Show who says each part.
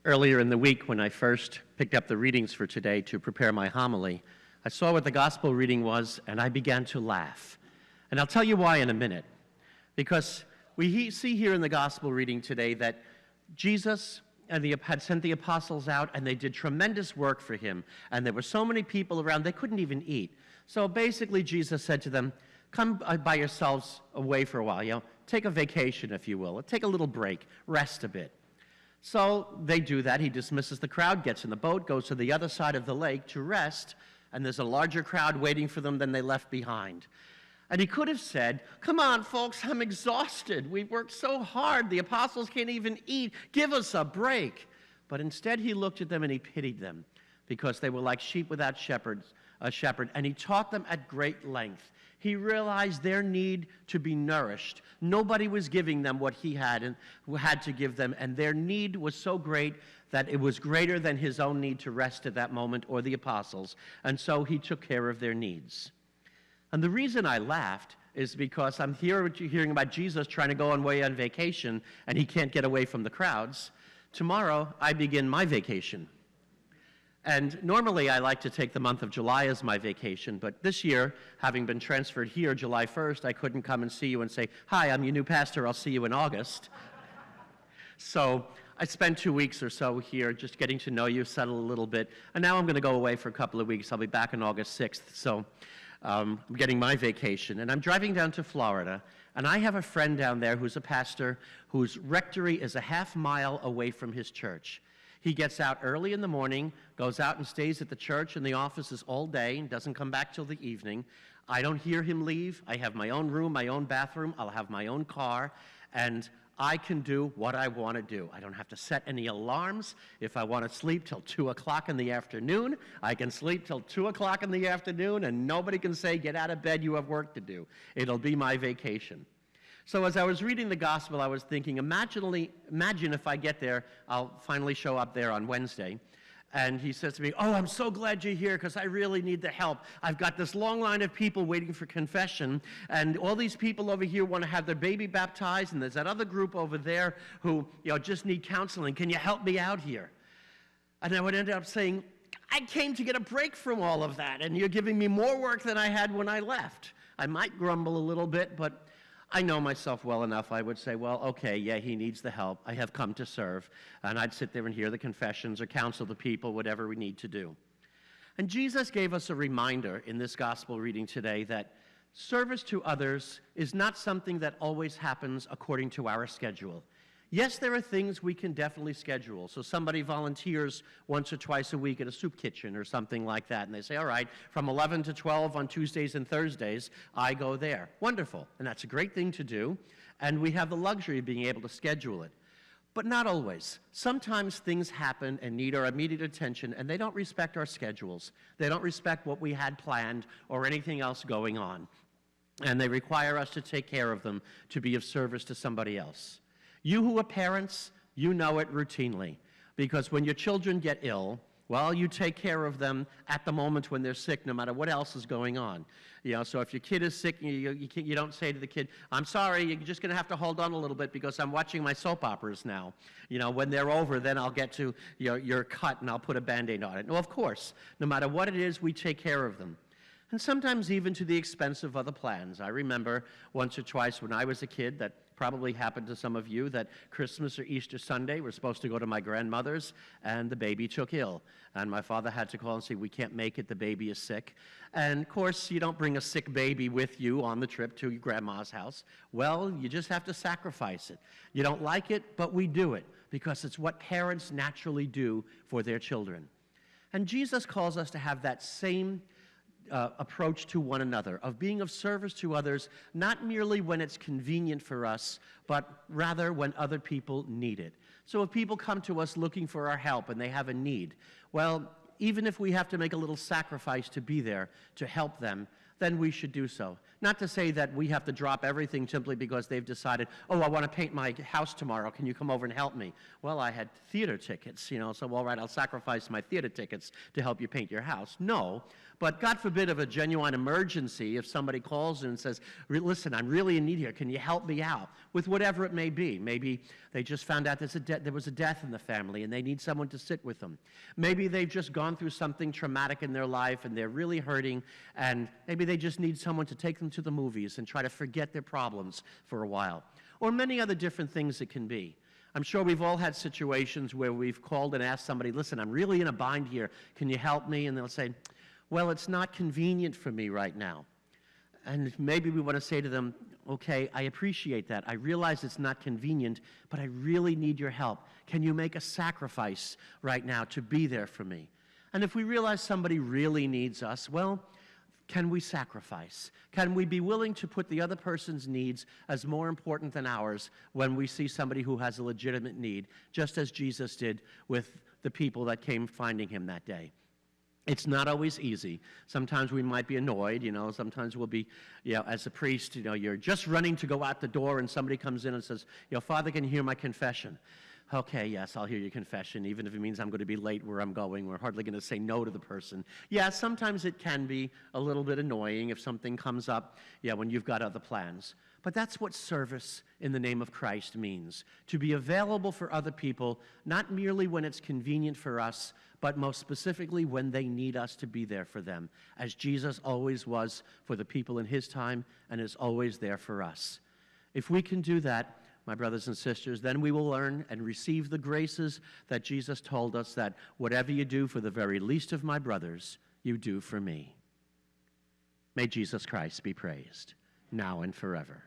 Speaker 1: Earlier in the week, when I first picked up the readings for today to prepare my homily, I saw what the gospel reading was, and I began to laugh. And I'll tell you why in a minute. Because we see here in the gospel reading today that Jesus had sent the apostles out, and they did tremendous work for him. And there were so many people around, they couldn't even eat. So basically, Jesus said to them, come by yourselves away for a while, take a vacation, if you will. Take a little break, rest a bit. So they do that. He dismisses the crowd, gets in the boat, goes to the other side of the lake to rest, and there's a larger crowd waiting for them than they left behind. And he could have said, come on, folks, I'm exhausted. We've worked so hard. The apostles can't even eat. Give us a break. But instead, he looked at them and he pitied them because they were like sheep without a shepherd, and he taught them at great length. He realized their need to be nourished. Nobody was giving them what he had and had to give them, and their need was so great that it was greater than his own need to rest at that moment or the apostles, and so he took care of their needs. And the reason I laughed is because I'm hearing about Jesus trying to go away on vacation, and he can't get away from the crowds. Tomorrow, I begin my vacation. And normally I like to take the month of July as my vacation, but this year, having been transferred here July 1st, I couldn't come and see you and say, hi, I'm your new pastor, I'll see you in August. So I spent 2 weeks or so here just getting to know you, settle a little bit, and now I'm going to go away for a couple of weeks. I'll be back on August 6th, so I'm getting my vacation. And I'm driving down to Florida, and I have a friend down there who's a pastor whose rectory is a half mile away from his church. He gets out early in the morning, goes out and stays at the church and the offices all day, and doesn't come back till the evening. I don't hear him leave. I have my own room, my own bathroom. I'll have my own car, and I can do what I want to do. I don't have to set any alarms. If I want to sleep till 2 o'clock in the afternoon, I can sleep till 2 o'clock in the afternoon, and nobody can say, get out of bed, you have work to do. It'll be my vacation. So as I was reading the gospel, I was thinking, imagine if I get there, I'll finally show up there on Wednesday, and he says to me, oh, I'm so glad you're here because I really need the help. I've got this long line of people waiting for confession, and all these people over here want to have their baby baptized, and there's that other group over there who just need counseling. Can you help me out here? And I would end up saying, I came to get a break from all of that, and you're giving me more work than I had when I left. I might grumble a little bit, but I know myself well enough. I would say, well, okay, yeah, he needs the help. I have come to serve. And I'd sit there and hear the confessions or counsel the people, whatever we need to do. And Jesus gave us a reminder in this gospel reading today that service to others is not something that always happens according to our schedule. Yes, there are things we can definitely schedule. So somebody volunteers once or twice a week at a soup kitchen or something like that, and they say, all right, from 11 to 12 on Tuesdays and Thursdays, I go there. Wonderful, and that's a great thing to do, and we have the luxury of being able to schedule it. But not always. Sometimes things happen and need our immediate attention, and they don't respect our schedules. They don't respect what we had planned or anything else going on, and they require us to take care of them to be of service to somebody else. You who are parents, you know it routinely, because when your children get ill, well, you take care of them at the moment when they're sick, no matter what else is going on. So if your kid is sick, you don't say to the kid, I'm sorry, you're just going to have to hold on a little bit because I'm watching my soap operas now. When they're over, then I'll get to your cut and I'll put a Band-Aid on it. No, of course, no matter what it is, we take care of them. And sometimes even to the expense of other plans. I remember once or twice when I was a kid that probably happened to some of you that Christmas or Easter Sunday we're supposed to go to my grandmother's and the baby took ill. And my father had to call and say, we can't make it, the baby is sick. And of course, you don't bring a sick baby with you on the trip to your grandma's house. Well, you just have to sacrifice it. You don't like it, but we do it because it's what parents naturally do for their children. And Jesus calls us to have that same approach to one another, of being of service to others, not merely when it's convenient for us, but rather when other people need it. So if people come to us looking for our help and they have a need, well, even if we have to make a little sacrifice to be there to help them, then we should do so. Not to say that we have to drop everything simply because they've decided, oh, I want to paint my house tomorrow. Can you come over and help me? Well, I had theater tickets, so all right, I'll sacrifice my theater tickets to help you paint your house. No, but God forbid of a genuine emergency, if somebody calls in and says, listen, I'm really in need here. Can you help me out? With whatever it may be. Maybe they just found out there was a death in the family and they need someone to sit with them. Maybe they've just gone through something traumatic in their life and they're really hurting, and maybe they just need someone to take them to the movies and try to forget their problems for a while. Or many other different things it can be. I'm sure we've all had situations where we've called and asked somebody, listen, I'm really in a bind here. Can you help me? And they'll say, well, it's not convenient for me right now. And maybe we want to say to them, okay, I appreciate that. I realize it's not convenient, but I really need your help. Can you make a sacrifice right now to be there for me? And if we realize somebody really needs us, well, can we sacrifice? Can we be willing to put the other person's needs as more important than ours when we see somebody who has a legitimate need, just as Jesus did with the people that came finding him that day? It's not always easy. Sometimes we might be annoyed, sometimes we'll be, as a priest, you're just running to go out the door and somebody comes in and says, Father, can you hear my confession? Okay, yes, I'll hear your confession, even if it means I'm going to be late where I'm going. We're hardly going to say no to the person. Yeah, sometimes it can be a little bit annoying if something comes up, when you've got other plans. But that's what service in the name of Christ means, to be available for other people, not merely when it's convenient for us, but most specifically when they need us to be there for them, as Jesus always was for the people in his time and is always there for us. If we can do that, my brothers and sisters, then we will learn and receive the graces that Jesus told us that whatever you do for the very least of my brothers, you do for me. May Jesus Christ be praised, now and forever.